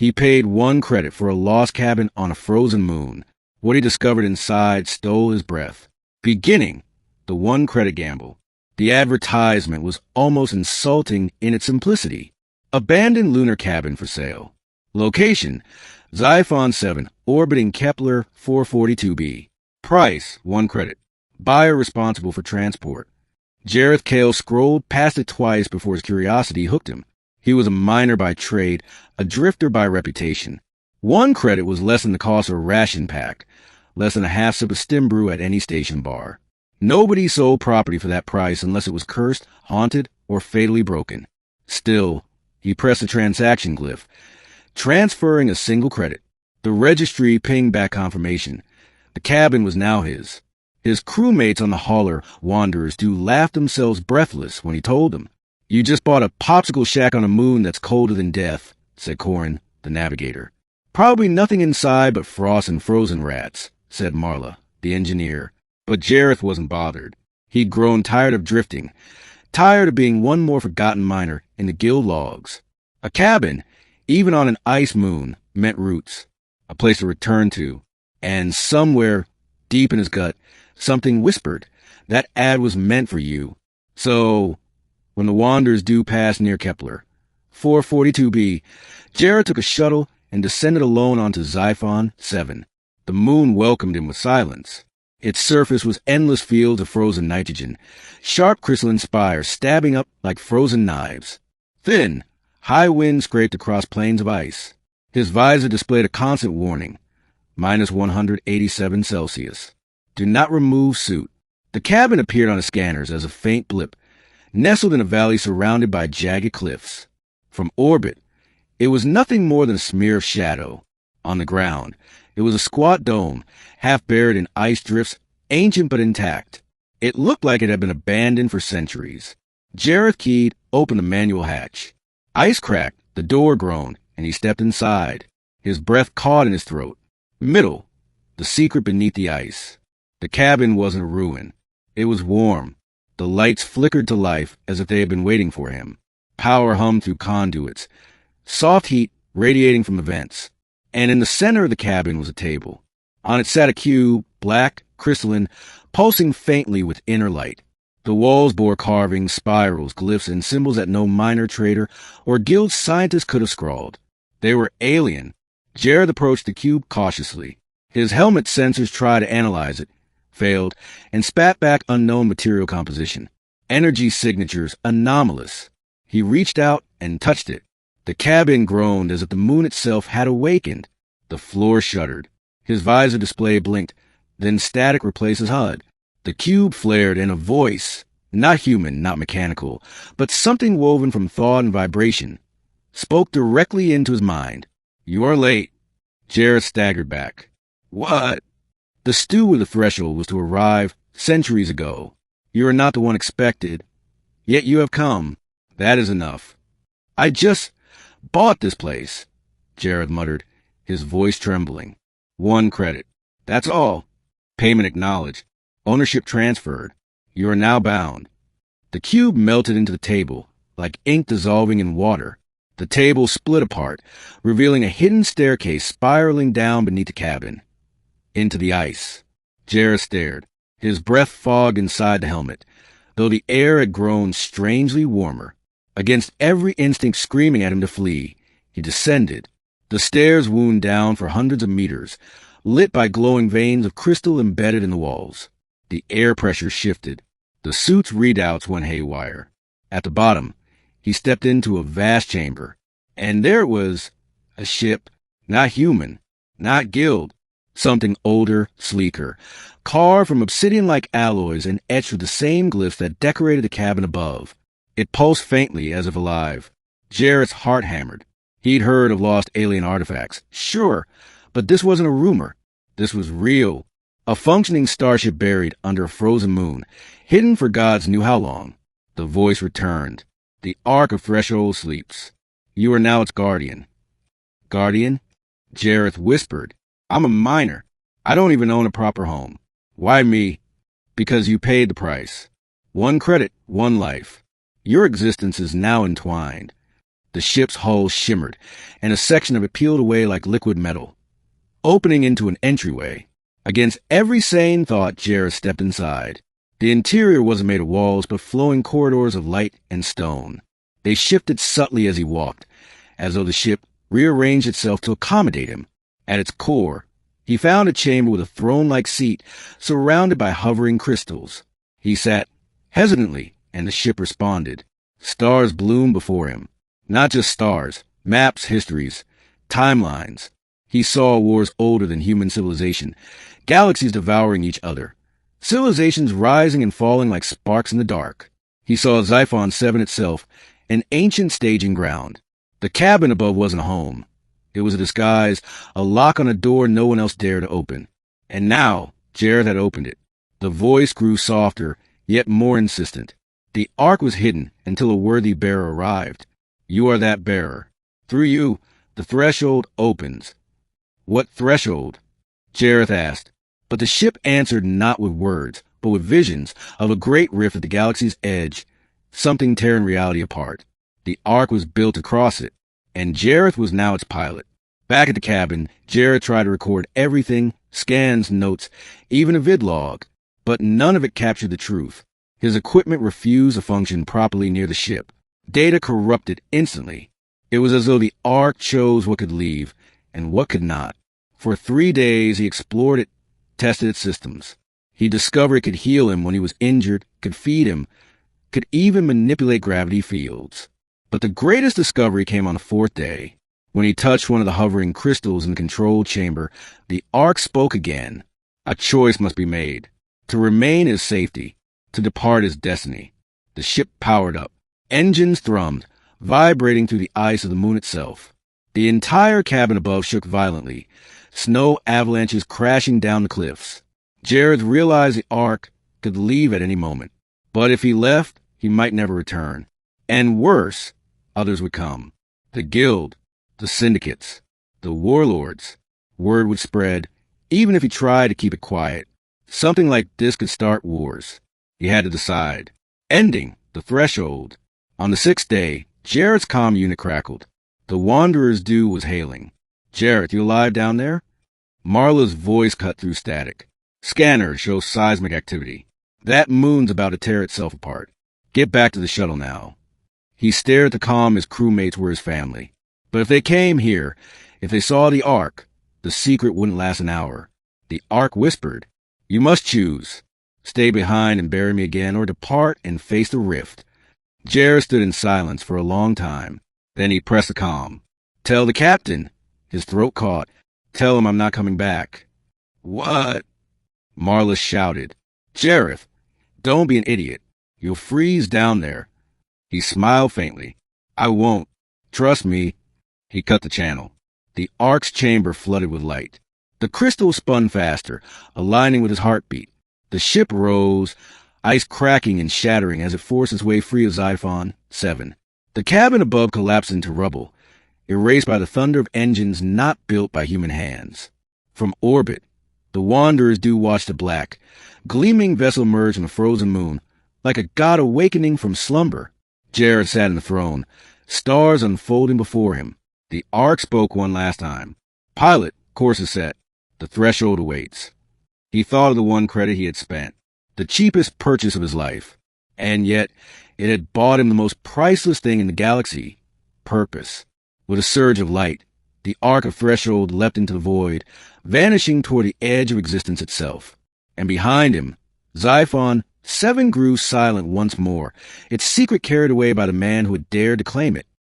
He paid 1 credit for a lost cabin on a frozen moon. What he discovered inside stole his breath. Beginning the 1 credit gamble. The advertisement was almost insulting in its simplicity. Abandoned lunar cabin for sale. Location, Xiphon 7, orbiting Kepler 442b. Price, 1 credit. Buyer responsible for transport. Jareth Kale scrolled past it twice before his curiosity hooked him. He was a miner by trade, a drifter by reputation. 1 credit was less than the cost of a ration pack, less than a half sip of stem brew at any station bar. Nobody sold property for that price unless it was cursed, haunted, or fatally broken. Still, he pressed the transaction glyph, transferring a single credit. The registry pinged back confirmation. The cabin was now his. His crewmates on the hauler, Wanderers, do laugh themselves breathless when he told them. "You just bought a popsicle shack on a moon that's colder than death," said Corin, the navigator. "Probably nothing inside but frost and frozen rats," said Marla, the engineer. But Jareth wasn't bothered. He'd grown tired of drifting, tired of being one more forgotten miner in the guild logs. A cabin, even on an ice moon, meant roots, a place to return to. And somewhere, deep in his gut, something whispered, that ad was meant for you. So, when the Wanderers do pass near Kepler 442b, Jareth took a shuttle and descended alone onto Xiphon 7. The moon welcomed him with silence. Its surface was endless fields of frozen nitrogen, sharp crystalline spires stabbing up like frozen knives. Thin, high winds scraped across plains of ice. His visor displayed a constant warning, -187 Celsius. Do not remove suit. The cabin appeared on his scanners as a faint blip, nestled in a valley surrounded by jagged cliffs. From orbit, it was nothing more than a smear of shadow. On the ground, it was a squat dome, half buried in ice drifts, ancient but intact. It looked like it had been abandoned for centuries. Jareth keyed, opened the manual hatch. Ice cracked, the door groaned, and he stepped inside. His breath caught in his throat. Middle, the secret beneath the ice. The cabin wasn't a ruin. It was warm. The lights flickered to life as if they had been waiting for him. Power hummed through conduits, soft heat radiating from the vents. And in the center of the cabin was a table. On it sat a cube, black, crystalline, pulsing faintly with inner light. The walls bore carvings, spirals, glyphs, and symbols that no miner trader or guild scientist could have scrawled. They were alien. Jareth approached the cube cautiously. His helmet sensors tried to analyze it, failed, and spat back unknown material composition. Energy signatures anomalous. He reached out and touched it. The cabin groaned as if the moon itself had awakened. The floor shuddered. His visor display blinked, then static replaced his HUD. The cube flared and a voice, not human, not mechanical, but something woven from thought and vibration, spoke directly into his mind. "You are late." Jareth staggered back. "What?" "The stew of the threshold was to arrive centuries ago. You are not the one expected. Yet you have come. That is enough." "I just bought this place," Jareth muttered, his voice trembling. 1 credit. That's all. Payment acknowledged. Ownership transferred. You are now bound. The cube melted into the table, like ink dissolving in water. The table split apart, revealing a hidden staircase spiraling down beneath the cabin. Into the ice. Jareth stared, his breath fogged inside the helmet, though the air had grown strangely warmer. Against every instinct screaming at him to flee, he descended. The stairs wound down for hundreds of meters, lit by glowing veins of crystal embedded in the walls. The air pressure shifted. The suit's readouts went haywire. At the bottom, he stepped into a vast chamber, and there it was, a ship, not human, not guild, something older, sleeker, carved from obsidian-like alloys and etched with the same glyphs that decorated the cabin above. It pulsed faintly as if alive. Jareth's heart hammered. He'd heard of lost alien artifacts, sure, but this wasn't a rumor. This was real. A functioning starship buried under a frozen moon, hidden for gods knew how long. The voice returned. The Ark of Threshold sleeps. You are now its guardian. Guardian? Jareth whispered. I'm a miner. I don't even own a proper home. Why me? Because you paid the price. 1 credit, 1 life. Your existence is now entwined. The ship's hull shimmered, and a section of it peeled away like liquid metal, opening into an entryway. Against every sane thought, Jared stepped inside. The interior wasn't made of walls, but flowing corridors of light and stone. They shifted subtly as he walked, as though the ship rearranged itself to accommodate him. At its core, he found a chamber with a throne-like seat surrounded by hovering crystals. He sat hesitantly, and the ship responded. Stars bloomed before him. Not just stars, maps, histories, timelines. He saw wars older than human civilization, galaxies devouring each other, civilizations rising and falling like sparks in the dark. He saw Xiphon 7 itself, an ancient staging ground. The cabin above wasn't a home. It was a disguise, a lock on a door no one else dared to open. And now, Jared had opened it. The voice grew softer, yet more insistent. The ark was hidden until a worthy bearer arrived. You are that bearer. Through you, the threshold opens. What threshold? Jareth asked. But the ship answered not with words, but with visions of a great rift at the galaxy's edge, something tearing reality apart. The ark was built across it, and Jareth was now its pilot. Back at the cabin, Jareth tried to record everything, scans, notes, even a vidlog, but none of it captured the truth. His equipment refused to function properly near the ship. Data corrupted instantly. It was as though the ark chose what could leave and what could not. For 3 days, he explored it, tested its systems. He discovered it could heal him when he was injured, could feed him, could even manipulate gravity fields. But the greatest discovery came on the 4th day. When he touched one of the hovering crystals in the control chamber, the ark spoke again. A choice must be made. To remain is safety. To depart is destiny. The ship powered up. Engines thrummed, vibrating through the ice of the moon itself. The entire cabin above shook violently, snow avalanches crashing down the cliffs. Jared realized the ark could leave at any moment. But if he left, he might never return. And worse, others would come. The guild, the syndicates, the warlords. Word would spread, even if he tried to keep it quiet. Something like this could start wars. He had to decide. Ending, the threshold. On the 6th day, Jared's comm unit crackled. The Wanderer's due was hailing. Jared, you alive down there? Marla's voice cut through static. Scanner shows seismic activity. That moon's about to tear itself apart. Get back to the shuttle now. He stared at the comm his crewmates were his family. But if they came here, if they saw the ark, the secret wouldn't last an hour. The ark whispered, you must choose. Stay behind and bury me again, or depart and face the rift. Jared stood in silence for a long time. Then he pressed the comm. Tell the captain. His throat caught. Tell him I'm not coming back. What? Marla shouted. Jareth, don't be an idiot. You'll freeze down there. He smiled faintly. I won't. Trust me. He cut the channel. The ark's chamber flooded with light. The crystal spun faster, aligning with his heartbeat. The ship rose, ice cracking and shattering as it forced its way free of Xiphon 7. The cabin above collapsed into rubble, erased by the thunder of engines not built by human hands. From orbit, the Wanderer's due watched the black, gleaming vessel emerge from the frozen moon, like a god awakening from slumber. Jared sat in the throne, stars unfolding before him. The ark spoke one last time. Pilot, course is set. The threshold awaits. He thought of the one credit he had spent, the cheapest purchase of his life. And yet, it had bought him the most priceless thing in the galaxy, purpose. With a surge of light, the arc of threshold leapt into the void, vanishing toward the edge of existence itself. And behind him, Xiphon 7 grew silent once more, its secret carried away by the man who had dared to claim it.